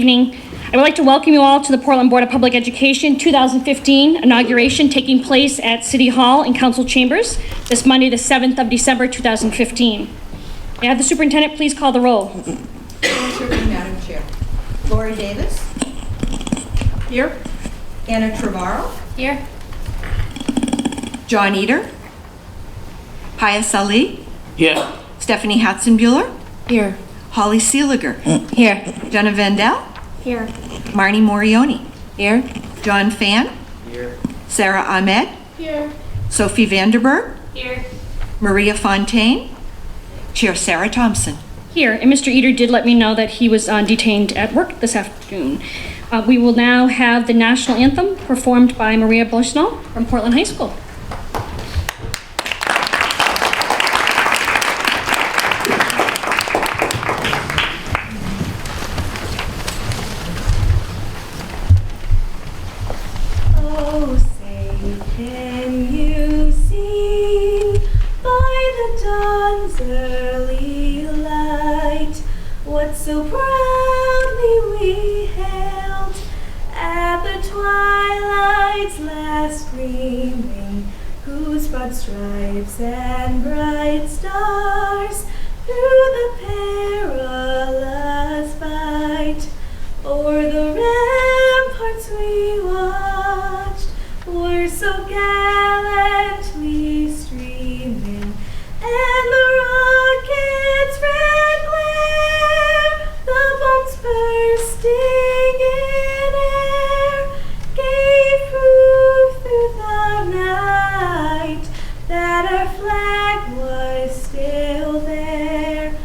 evening. I would like to welcome you all to the Portland Board of Public Education 2015 inauguration taking place at City Hall and Council Chambers this Monday, the 7th of December, 2015. May I have the superintendent please call the roll? Madam Chair. Lori Davis. Here. Anna Trevorrow. Here. John Eder. Pius Ali. Here. Stephanie Hatzenbuehler. Here. Holly Seeliger. Here. Jenna Vandell. Here. Marnie Morioni. Here. John Fan. Here. Sarah Ahmed. Here. Sophie Vanderburgh. Here. Maria Fontaine. Chair Sarah Thompson. Here. And Mr. Eder did let me know that he was detained at work this afternoon. We will now have the national anthem performed by Maria Bushnell from Portland High School. Oh, say, can you see by the dawn's early light what so proudly we hailed at the twilight's last gleaming, whose broad stripes and bright stars through the perilous fight o'er the ramparts we watched were so gallantly streaming, and the rocket's red glare, the bombs bursting in air, gave proof through the night that our flag was still there.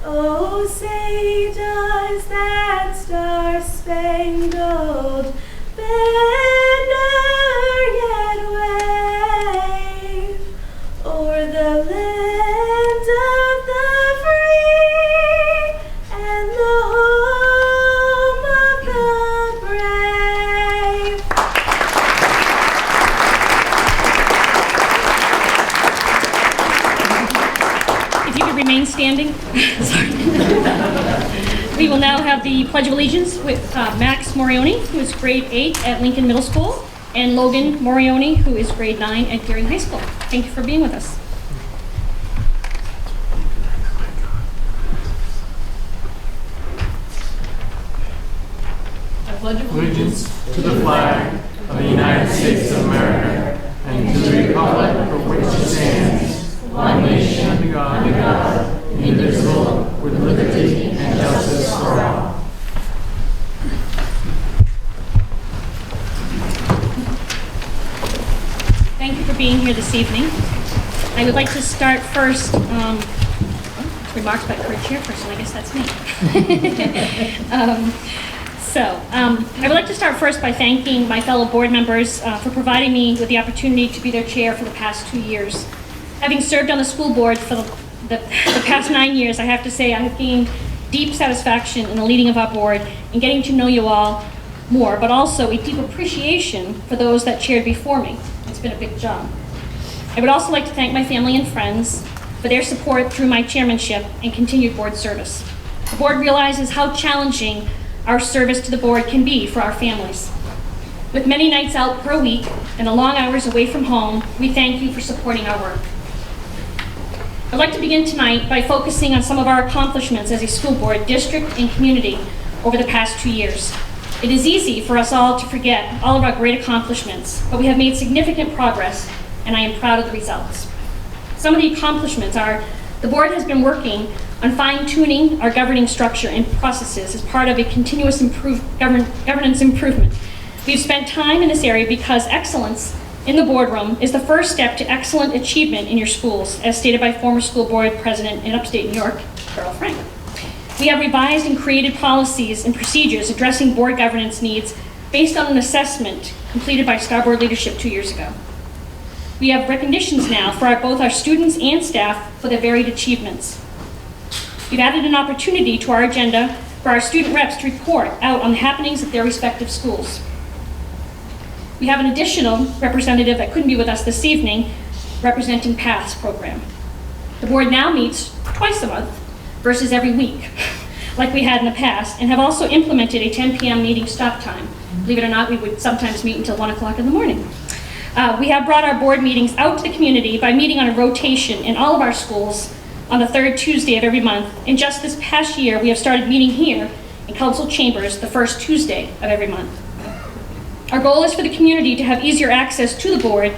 Oh, say does that star-spangled banner yet wave o'er the land of the free and the home of the brave? If you could remain standing. Sorry. We will now have the Pledge of Allegiance with Max Morioni, who is grade 8 at Lincoln Middle School, and Logan Morioni, who is grade 9 at Gearing High School. Thank you for being with us. I pledge Allegiance to the flag of the United States of America and to the republic for which it stands, one nation under God, indivisible, with liberty and justice for all. Thank you for being here this evening. I would like to start first, remarks by current chairperson, I guess that's me. I would like to start first by thanking my fellow board members for providing me with the opportunity to be their chair for the past 2 years. Having served on the school board for the past 9 years, I have to say I have gained deep satisfaction in the leading of our board and getting to know you all more, but also a deep appreciation for those that chaired before me. It's been a big job. I would also like to thank my family and friends for their support through my chairmanship and continued board service. The board realizes how challenging our service to the board can be for our families. With many nights out per week and the long hours away from home, we thank you for supporting our work. I'd like to begin tonight by focusing on some of our accomplishments as a school board, district, and community over the past 2 years. It is easy for us all to forget all of our great accomplishments, but we have made significant progress, and I am proud of the results. Some of the accomplishments are the board has been working on fine-tuning our governing structure and processes as part of a continuous governance improvement. We've spent time in this area because excellence in the boardroom is the first step to excellent achievement in your schools, as stated by former school board president in upstate New York, Carol Frank. We have revised and created policies and procedures addressing board governance needs based on an assessment completed by Starboard leadership 2 years ago. We have recognitions now for both our students and staff for their varied achievements. We've added an opportunity to our agenda for our student reps to report out on the happenings at their respective schools. We have an additional representative that couldn't be with us this evening, representing PATH's program. The board now meets twice a month versus every week. like we had in the past, and have also implemented a 10 p.m. meeting stop time. Believe it or not, we would sometimes meet until 1 o'clock in the morning. We have brought our board meetings out to the community by meeting on a rotation in all of our schools on the third Tuesday of every month. And just this past year, we have started meeting here in council chambers the first Tuesday of every month. Our goal is for the community to have easier access to the board,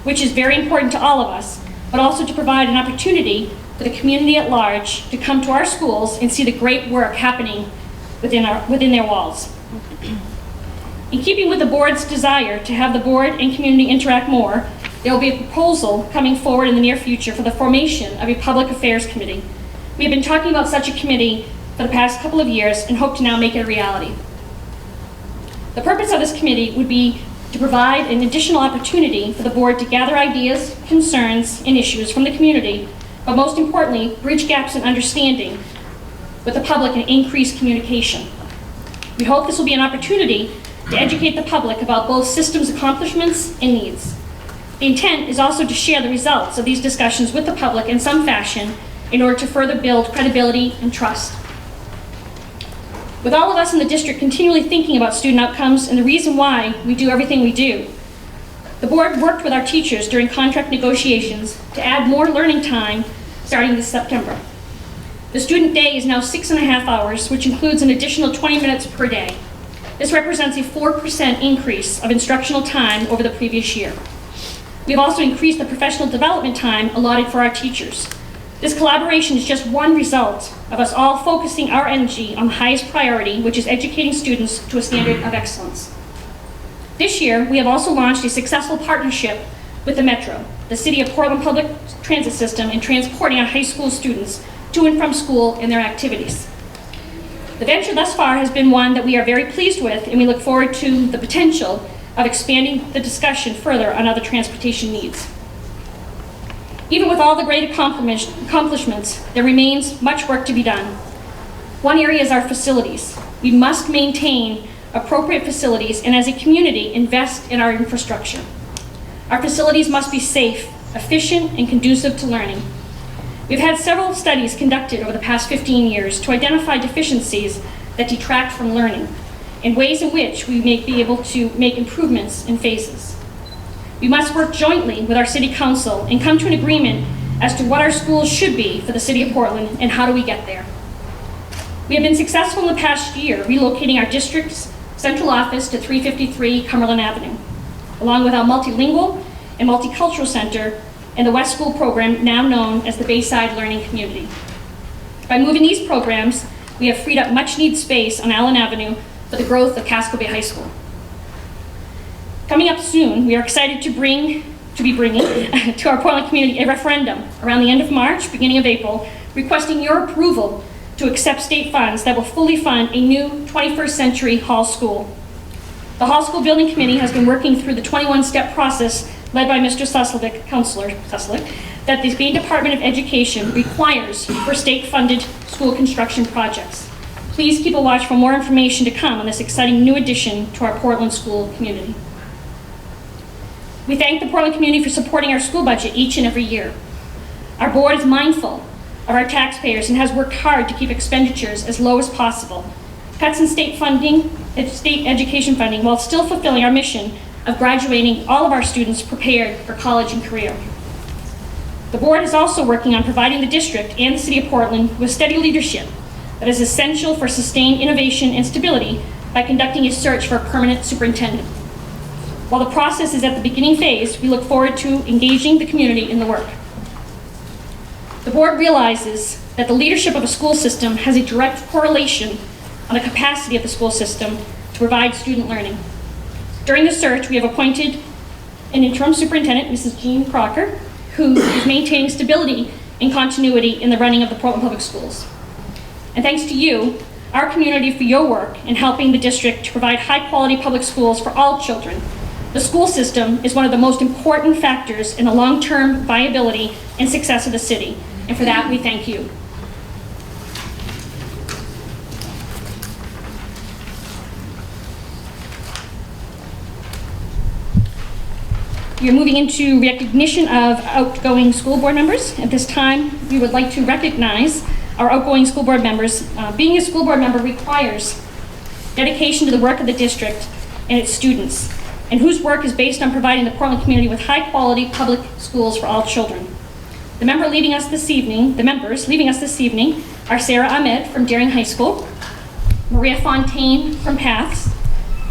which is very important to all of us, but also to provide an opportunity for the community at large to come to our schools and see the great work happening within their walls. In keeping with the board's desire to have the board and community interact more, there will be a proposal coming forward in the near future for the formation of a public affairs committee. We have been talking about such a committee for the past couple of years and hope to now make it a reality. The purpose of this committee would be to provide an additional opportunity for the board to gather ideas, concerns, and issues from the community, but most importantly, bridge gaps in understanding with the public and increase communication. We hope this will be an opportunity to educate the public about both systems' accomplishments and needs. The intent is also to share the results of these discussions with the public in some fashion in order to further build credibility and trust. With all of us in the district continually thinking about student outcomes and the reason why we do everything we do, the board worked with our teachers during contract negotiations to add more learning time starting this September. The student day is now 6.5 hours, which includes an additional 20 minutes per day. This represents a 4% increase of instructional time over the previous year. We have also increased the professional development time allotted for our teachers. This collaboration is just one result of us all focusing our energy on the highest priority, which is educating students to a standard of excellence. This year, we have also launched a successful partnership with the Metro, the City of Portland Public Transit System, in transporting our high school students to and from school and their activities. The venture thus far has been one that we are very pleased with, and we look forward to the potential of expanding the discussion further on other transportation needs. Even with all the great accomplishments, there remains much work to be done. One area is our facilities. We must maintain appropriate facilities and as a community invest in our infrastructure. Our facilities must be safe, efficient, and conducive to learning. We've had several studies conducted over the past 15 years to identify deficiencies that detract from learning and ways in which we may be able to make improvements in phases. We must work jointly with our City Council and come to an agreement as to what our schools should be for the City of Portland and how do we get there. We have been successful in the past year relocating our district's central office to 353 Cumberland Avenue, along with our multilingual and multicultural center and the West School program, now known as the Bayside Learning Community. By moving these programs, we have freed up much-needed space on Allen Avenue for the growth of Casco Bay High School. Coming up soon, we are excited to be bringing to our Portland community a referendum around the end of March, beginning of April, requesting your approval to accept state funds that will fully fund a new 21st century Hall School. The Hall School Building Committee has been working through the 21-step process led by Mr. Suslovic, Councilor Suslovic, that the Maine Department of Education requires for state-funded school construction projects. Please keep a watch for more information to come on this exciting new addition to our Portland school community. We thank the Portland community for supporting our school budget each and every year. Our board is mindful of our taxpayers and has worked hard to keep expenditures as low as possible. Cuts in state education funding, while still fulfilling our mission of graduating all of our students prepared for college and career. The board is also working on providing the district and the City of Portland with steady leadership that is essential for sustained innovation and stability by conducting a search for a permanent superintendent. While the process is at the beginning phase, we look forward to engaging the community in the work. The board realizes that the leadership of a school system has a direct correlation on the capacity of the school system to provide student learning. During the search, we have appointed an interim superintendent, Mrs. Jean Crocker, who is maintaining stability and continuity in the running of the Portland Public Schools. And thanks to you, our community, for your work in helping the district to provide high-quality public schools for all children. The school system is one of the most important factors in the long-term viability and success of the city, and for that we thank you. We are moving into recognition of outgoing school board members. At this time, we would like to recognize our outgoing school board members. Being a school board member requires dedication to the work of the district and its students, and whose work is based on providing the Portland community with high-quality public schools for all children. The members leaving us this evening are Sarah Ahmed from Deering High School, Maria Fontaine from Paths,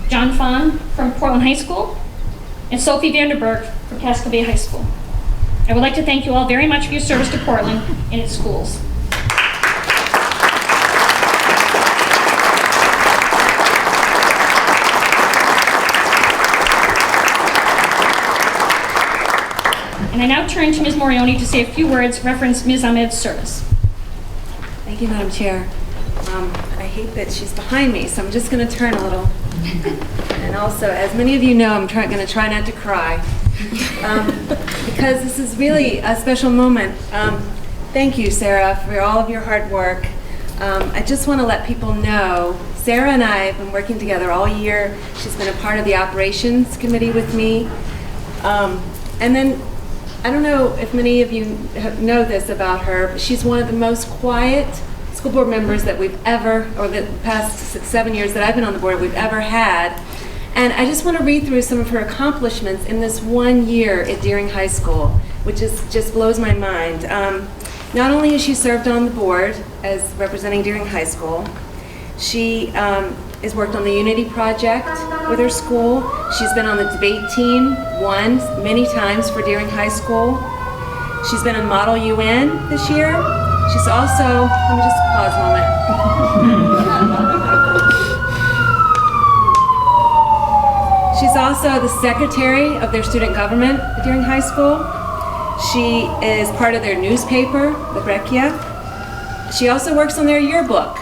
John Fahn from Portland High School, and Sophie Vanderburgh from Casco Bay High School. I would like to thank you all very much for your service to Portland and its schools. And I now turn to Ms. Morioni to say a few words reference Ms. Ahmed's service. Thank you, Madam Chair. I hate that she's behind me, so I'm just going to turn a little. And also, as many of you know, I'm going to try not to cry, because this is really a special moment. Thank you, Sarah, for all of your hard work. I just want to let people know, Sarah and I have been working together all year. She's been a part of the operations committee with me. And then, I don't know if many of you know this about her, but she's one of the most quiet school board members that we've ever, or the past 6-7 years that I've been on the board, we've ever had. And I just want to read through some of her accomplishments in this 1 year at Deering High School, which just blows my mind. Not only has she served on the board as representing Deering High School, she has worked on the Unity Project with her school. She's been on the debate team, won many times for Deering High School. She's been in Model UN this year. She's also, let me just pause a moment. She's also the secretary of their student government at Deering High School. She is part of their newspaper, the Breccia. She also works on their yearbook.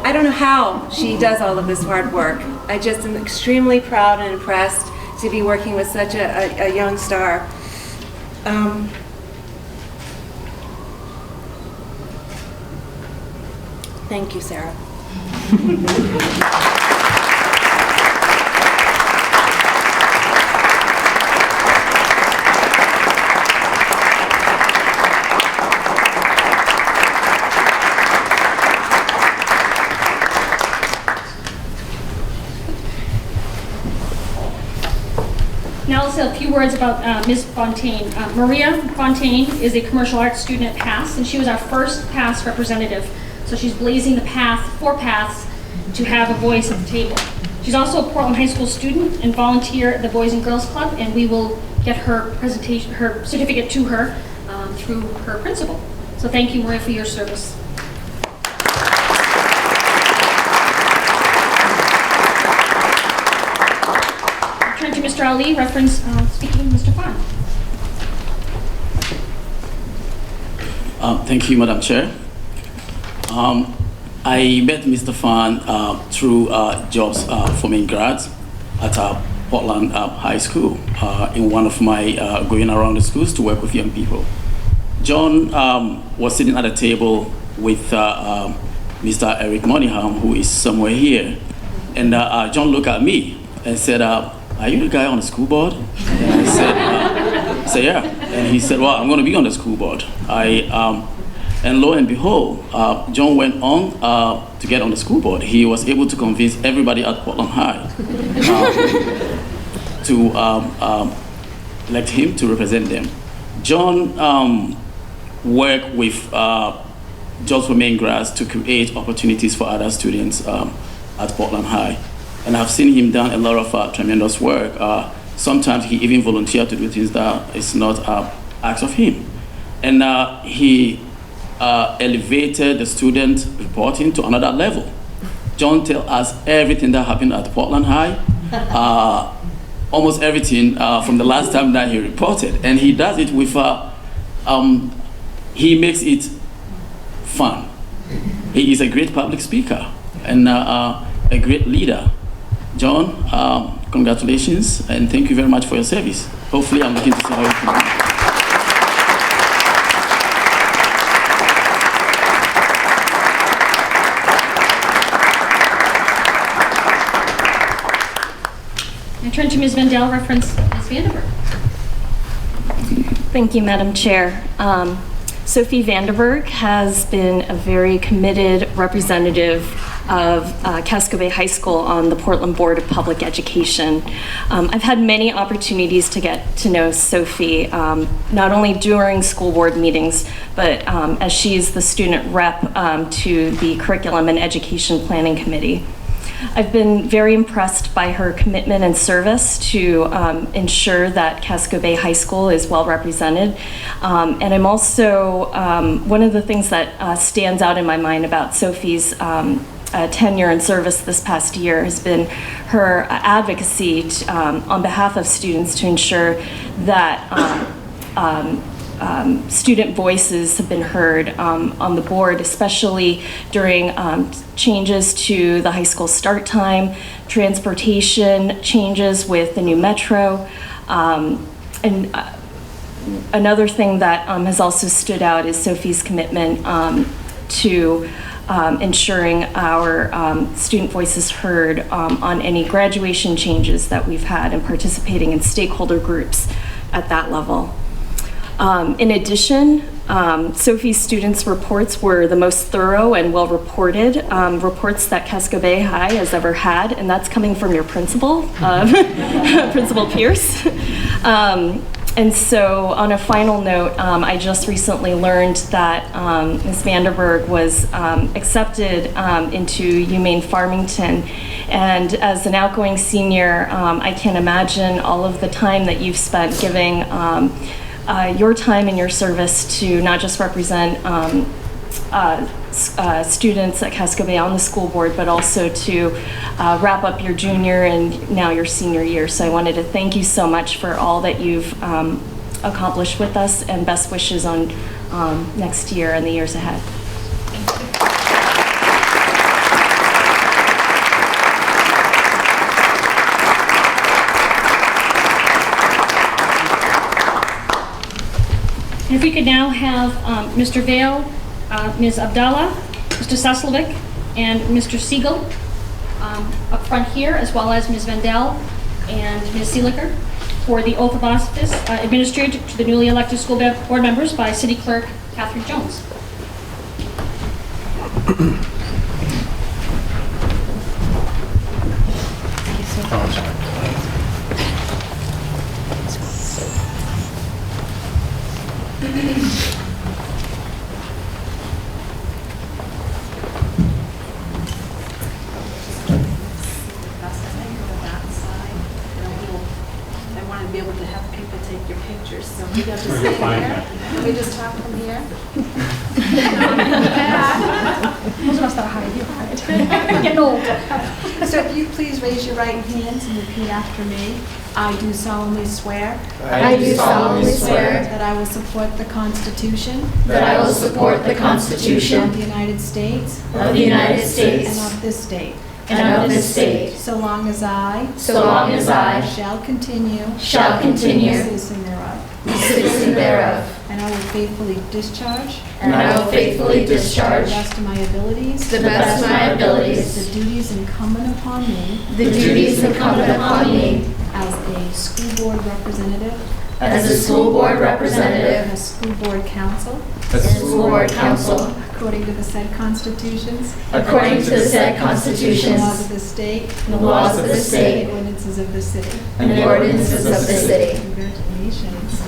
I don't know how she does all of this hard work. I just am extremely proud and impressed to be working with such a young star. Thank you, Sarah. Now I'll say a few words about Ms. Fontaine. Maria Fontaine is a commercial arts student at Paths, and she was our first Paths representative. So she's blazing the path for Paths to have a voice at the table. She's also a Portland High School student and volunteer at the Boys and Girls Club, and we will get her certificate to her through her principal. So thank you, Maria, for your service. Turn to Mr. Ali, reference speaking Mr. Fahn. Thank you, Madam Chair. I met Mr. Fahn through jobs for Maine grads at Portland High School in one of my going around the schools to work with young people. John was sitting at a table with Mr. Eric Monaghan, who is somewhere here. And John looked at me and said, are you the guy on the school board? And I said, yeah. And he said, well, I'm going to be on the school board. And lo and behold, John went on to get on the school board. He was able to convince everybody at Portland High to elect him to represent them. John worked with Jobs for Maine grads to create opportunities for other students at Portland High. And I've seen him done a lot of tremendous work. Sometimes he even volunteered to do things that is not asked of him. And he elevated the student reporting to another level. John tells us everything that happened at Portland High, almost everything from the last time that he reported. And he does it with, he makes it fun. He is a great public speaker and a great leader. John, congratulations and thank you very much for your service. Hopefully I'm looking to see how you can do. I turn to Ms. Vendel, reference Ms. Vanderburgh. Thank you, Madam Chair. Sophie Vanderburgh has been a very committed representative of Casco Bay High School on the Portland Board of Public Education. I've had many opportunities to get to know Sophie, not only during school board meetings, but as she is the student rep to the Curriculum and Education Planning Committee. I've been very impressed by her commitment and service to ensure that Casco Bay High School is well represented. And I'm also, one of the things that stands out in my mind about Sophie's tenure and service this past year has been her advocacy on behalf of students to ensure that student voices have been heard on the board, especially during changes to the high school start time, transportation changes with the new metro, and another thing that has also stood out is Sophie's commitment to ensuring our student voices heard on any graduation changes that we've had and participating in stakeholder groups at that level. In addition, Sophie's students' reports were the most thorough and well-reported reports that Casco Bay High has ever had, and that's coming from your principal, Principal Pierce. And so on a final note, I just recently learned that Ms. Vanderburgh was accepted into UMaine Farmington. And as an outgoing senior, I can't imagine all of the time that you've spent giving your time and your service to not just represent students at Casco Bay on the school board, but also to wrap up your junior and now your senior year. So I wanted to thank you so much for all that you've accomplished with us, and best wishes on next year and the years ahead. And if we could now have Mr. Vale, Ms. Abdallah, Mr. Saslovic, and Mr. Siegel up front here, as well as Ms. Vendel and Ms. Seeliger for the oath of office administered to the newly elected school board members by City Clerk Catherine Jones. Be able to have people take your pictures, so we got to sit here. Can we just talk from here? Those of us that are high, you're high. Getting old. So if you please raise your right hands and repeat after me. I do solemnly swear. I do solemnly swear that I will support the Constitution. That I will support the Constitution of the United States. Of the United States. And of this state. And of this state. So long as I. So long as I. Shall continue. Shall continue. A citizen thereof. A citizen thereof. And I will faithfully discharge. And I will faithfully discharge. To the best of my abilities. To the best of my abilities. The duties incumbent upon me. The duties incumbent upon me. As a school board representative. As a school board representative. And a school board council. As a school board council. According to the said constitutions. According to the said constitutions. The laws of the state. The laws of the state. And the ordinances of the city. And the ordinances of the city. Congratulations.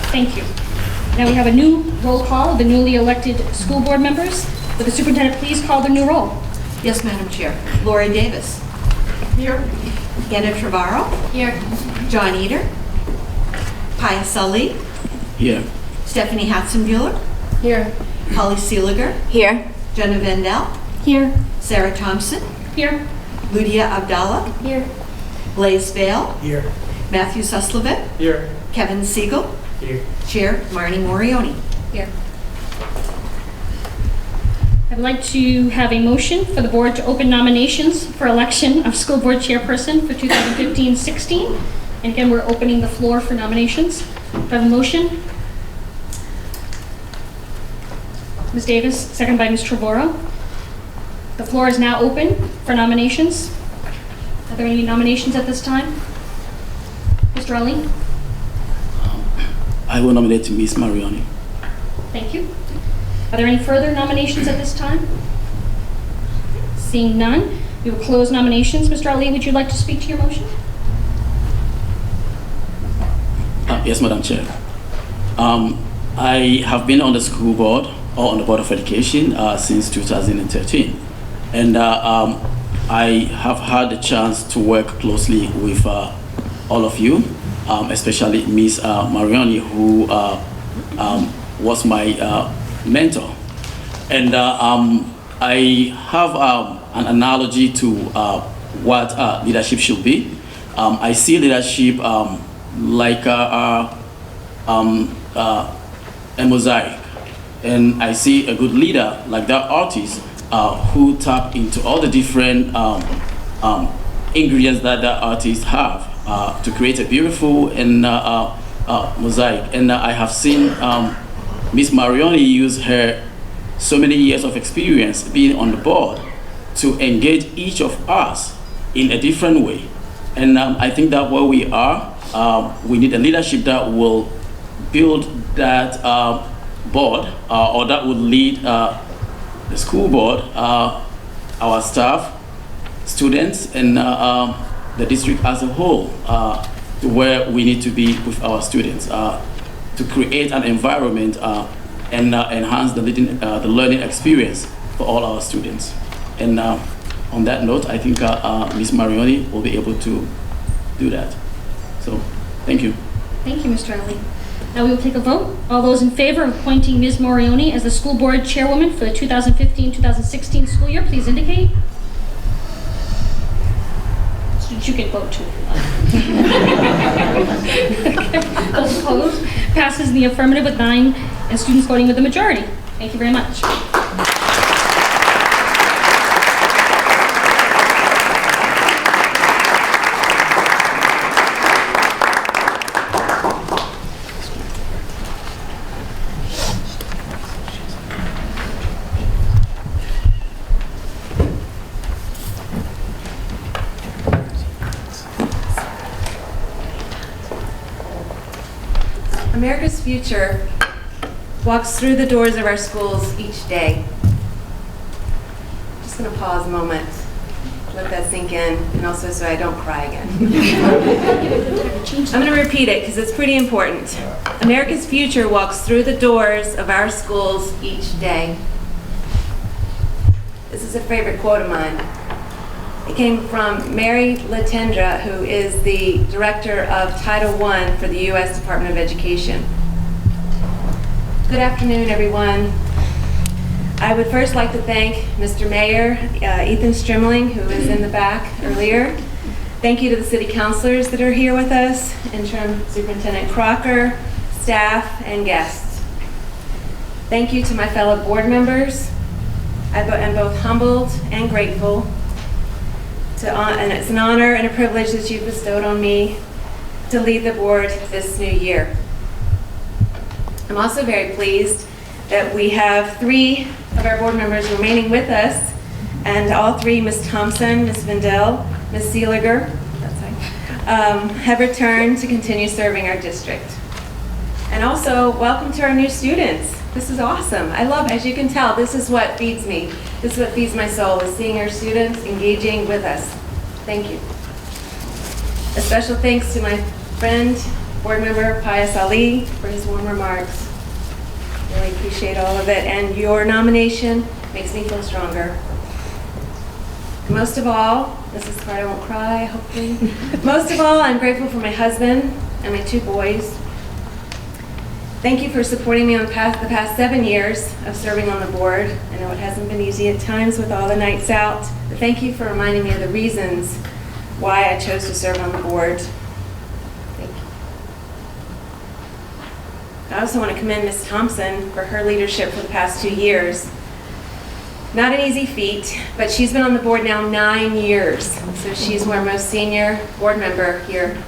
Thank you. Now we have a new roll call of the newly elected school board members. Would the superintendent please call the new roll? Yes, Madam Chair. Lori Davis. Here. Anna Trevorrow. Here. John Eder. Pius Ali. Here. Stephanie Hatzenbuehler. Here. Holly Seeliger. Here. Jenna Vendel. Here. Sarah Thompson. Here. Ludia Abdallah. Here. Blaise Vale. Here. Matthew Suslovic, Here. Kevin Siegel, Here. Chair Marnie Morioni. Here. I'd like to have a motion for the board to open nominations for election of school board chairperson for 2015-16. And again, we're opening the floor for nominations. Do I have a motion? Ms. Davis, seconded by Ms. Trevorrow. The floor is now open for nominations. Are there any nominations at this time? Mr. Ali? I will nominate Ms. Mariani. Thank you. Are there any further nominations at this time? Seeing none, we will close nominations. Mr. Ali, would you like to speak to your motion? Yes, Madam Chair. I have been on the school board or on the Board of Education since 2013. And I have had the chance to work closely with all of you, especially Ms. Mariani, who was my mentor. And I have an analogy to what leadership should be. I see leadership like a mosaic. And I see a good leader like that artist who tap into all the different ingredients that the artists have to create a beautiful and mosaic. And I have seen Ms. Mariani use her so many years of experience being on the board to engage each of us in a different way. And I think that where we are, we need a leadership that will build that board or that would lead the school board, our staff, students, and the district as a whole to where we need to be with our students to create an environment and enhance the learning experience for all our students. And on that note, I think Ms. Mariani will be able to do that. So, thank you. Thank you, Mr. Ali. Now we will take a vote. All those in favor of appointing Ms. Morioni as the school board chairwoman for the 2015-2016 school year, please indicate. You can vote too. Those opposed? Passes in the affirmative with 9, and students voting with the majority. Thank you very much. America's future walks through the doors of our schools each day. Just going to pause a moment, let that sink in, and also so I don't cry again. I'm going to repeat it because it's pretty important. America's future walks through the doors of our schools each day. This is a favorite quote of mine. It came from Mary Latendra, who is the director of Title I for the U.S. Department of Education. Good afternoon, everyone. I would first like to thank Mr. Mayor, Ethan Strimling, who was in the back earlier. Thank you to the city councilors that are here with us, Interim Superintendent Crocker, staff, and guests. Thank you to my fellow board members. I'm both humbled and grateful. And it's an honor and a privilege that you've bestowed on me to lead the board this new year. I'm also very pleased that we have 3 of our board members remaining with us, and all 3, Ms. Thompson, Ms. Vendel, Ms. Seeliger, have returned to continue serving our district. And also, welcome to our new students. This is awesome. I love, as you can tell, this is what feeds me. This is what feeds my soul, is seeing our students engaging with us. Thank you. A special thanks to my friend, board member Pius Ali, for his warm remarks. Really appreciate all of it. And your nomination makes me feel stronger. And most of all, this is the part I won't cry, hopefully. Most of all, I'm grateful for my husband and my 2 boys. Thank you for supporting me on the past 7 years of serving on the board. I know it hasn't been easy at times with all the nights out, but thank you for reminding me of the reasons why I chose to serve on the board. I also want to commend Ms. Thompson for her leadership for the past 2 years. Not an easy feat, but she's been on the board now 9 years, so she's our most senior board member here.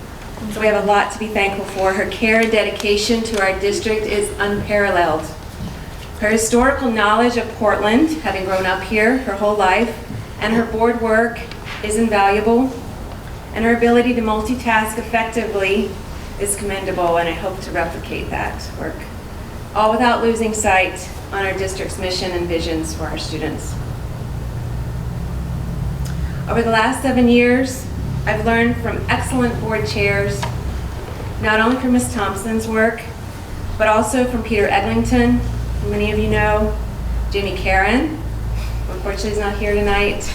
So we have a lot to be thankful for. Her care and dedication to our district is unparalleled. Her historical knowledge of Portland, having grown up here her whole life, and her board work is invaluable. And her ability to multitask effectively is commendable, and I hope to replicate that work, all without losing sight on our district's mission and visions for our students. Over the last 7 years, I've learned from excellent board chairs, not only from Ms. Thompson's work, but also from Peter Eglinton, who many of you know, Jamie Caron, who unfortunately is not here tonight,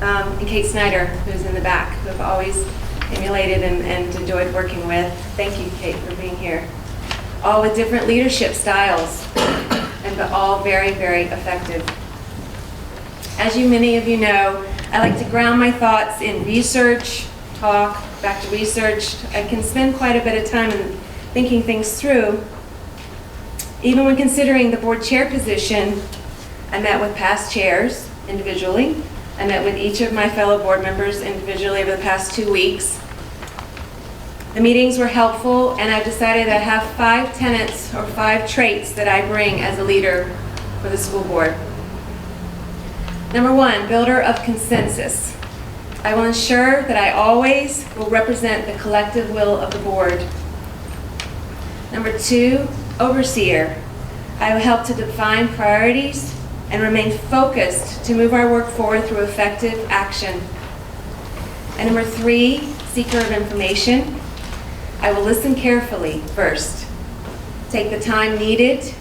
and Kate Snyder, who's in the back, who I've always emulated and enjoyed working with. Thank you, Kate, for being here. All with different leadership styles, but all very, very effective. As many of you know, I like to ground my thoughts in research, talk, back to research. I can spend quite a bit of time in thinking things through. Even when considering the board chair position, I met with past chairs individually. I met with each of my fellow board members individually over the past 2 weeks. The meetings were helpful, and I've decided I have 5 tenets or 5 traits that I bring as a leader for the school board. Number 1, builder of consensus. I will ensure that I always will represent the collective will of the board. Number 2, overseer. I will help to define priorities and remain focused to move our work forward through effective action. And number 3, seeker of information. I will listen carefully first, take the time needed,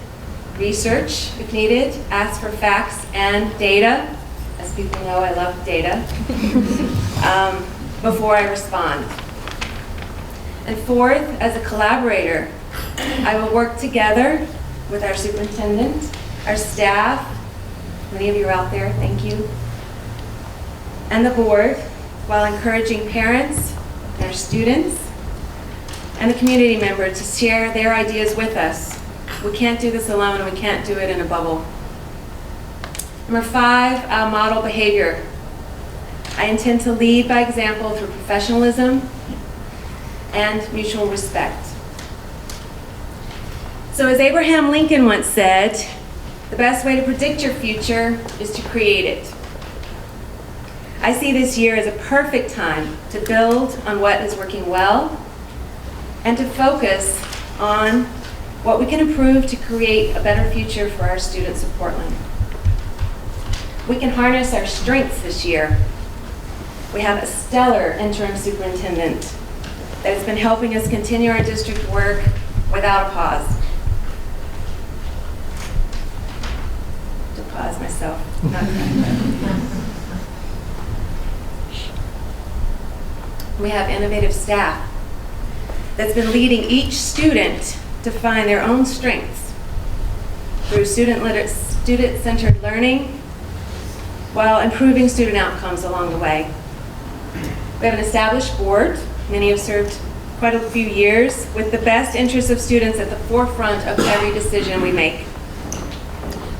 research if needed, ask for facts and data. As people know, I love data, before I respond. And 4th, as a collaborator, I will work together with our superintendent, our staff, many of you are out there, thank you, and the board, while encouraging parents and our students and the community members to share their ideas with us. We can't do this alone, and we can't do it in a bubble. Number 5, I'll model behavior. I intend to lead by example through professionalism and mutual respect. So as Abraham Lincoln once said, the best way to predict your future is to create it. I see this year as a perfect time to build on what is working well and to focus on what we can improve to create a better future for our students of Portland. We can harness our strengths this year. We have a stellar interim superintendent that has been helping us continue our district work without a pause. To pause myself, not We have innovative staff that's been leading each student to find their own strengths through student-centered learning while improving student outcomes along the way. We have an established board. Many have served quite a few years with the best interests of students at the forefront of every decision we make.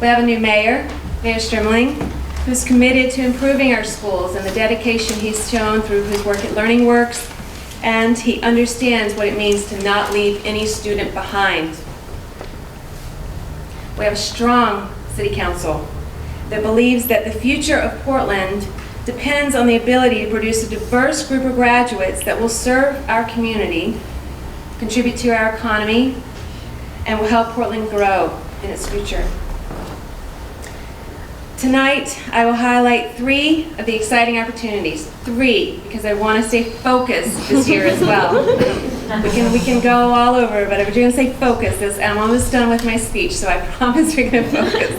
We have a new mayor, Mayor Strimling, who's committed to improving our schools and the dedication he's shown through his work at Learning Works, and he understands what it means to not leave any student behind. We have a strong city council that believes that the future of Portland depends on the ability to produce a diverse group of graduates that will serve our community, contribute to our economy, and will help Portland grow in its future. Tonight, I will highlight 3 of the exciting opportunities. 3, because I want to stay focused this year as well. We can go all over, but I'm going to say focus. I'm almost done with my speech, so I promise we're going to focus.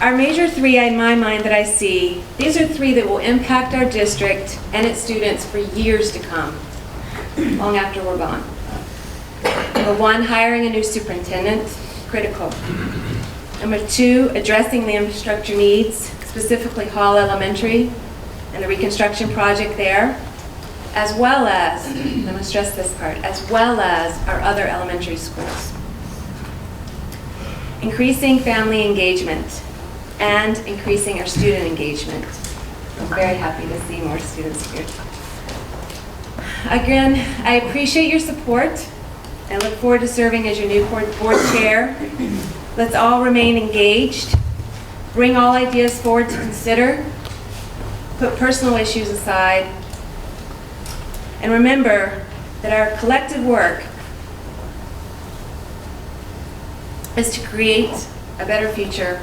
Our major 3 in my mind that I see, these are 3 that will impact our district and its students for years to come, long after we're gone. Number 1, hiring a new superintendent, critical. Number 2, addressing the infrastructure needs, specifically Hall Elementary and the reconstruction project there. as well as, I'm going to stress this part, as well as our other elementary schools. Increasing family engagement and increasing our student engagement. I'm very happy to see more students here. Again, I appreciate your support and look forward to serving as your new board chair. Let's all remain engaged, bring all ideas forward to consider, put personal issues aside, and remember that our collective work is to create a better future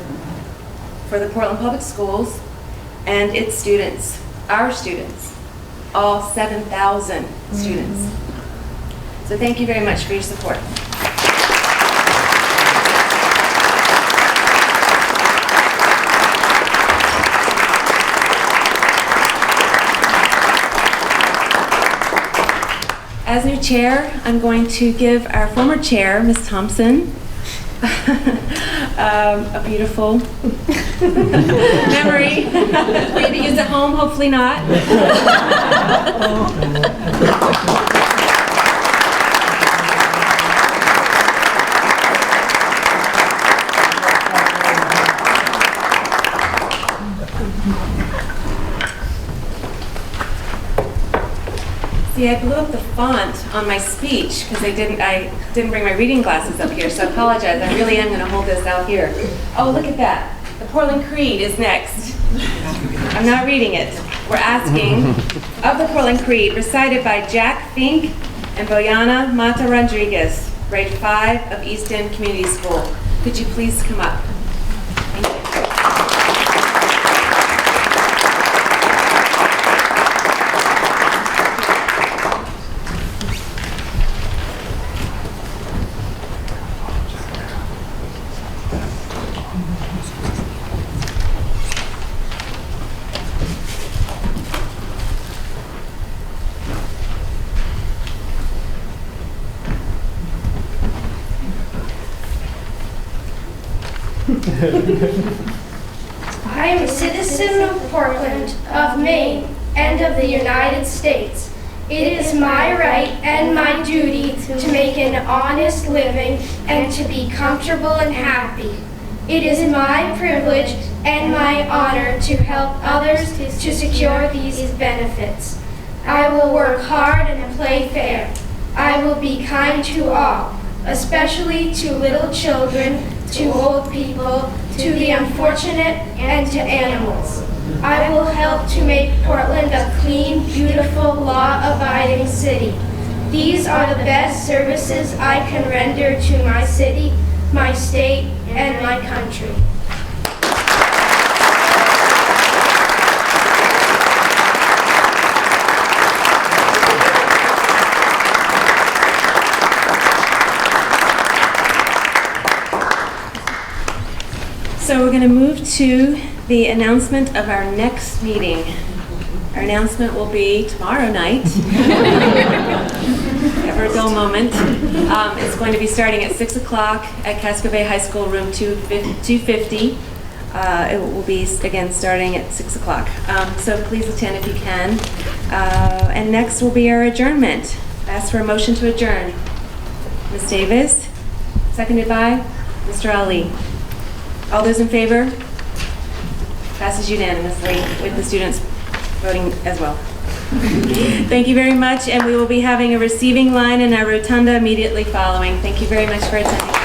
for the Portland Public Schools and its students, our students, all 7,000 students. So thank you very much for your support. As new chair, I'm going to give our former chair, Ms. Thompson, a beautiful memory for you to use at home, hopefully not. See, I blew up the font on my speech because I didn't bring my reading glasses up here, so I apologize. I really am going to hold this out here. Oh, look at that. The Portland Creed is next. I'm not reading it. We're asking of the Portland Creed, recited by Jack Fink and Boyana Mata Rodriguez, grade 5 of East End Community School. Could you please come up? Thank you. I am a citizen of Portland, of Maine, and of the United States. It is my right and my duty to make an honest living and to be comfortable and happy. It is my privilege and my honor to help others to secure these benefits. I will work hard and play fair. I will be kind to all, especially to little children, to old people, to the unfortunate, and to animals. I will help to make Portland a clean, beautiful, law-abiding city. These are the best services I can render to my city, my state, and my country. So we're going to move to the announcement of our next meeting. Our announcement will be tomorrow night. Ever a dull moment. It's going to be starting at 6 o'clock at Casco Bay High School, room 250. It will be, again, starting at 6 o'clock. So please attend if you can. And next will be our adjournment. Ask for a motion to adjourn. Ms. Davis, seconded by Mr. Ali. All those in favor? Passes unanimously with the students voting as well. Thank you very much, and we will be having a receiving line in our rotunda immediately following. Thank you very much for attending.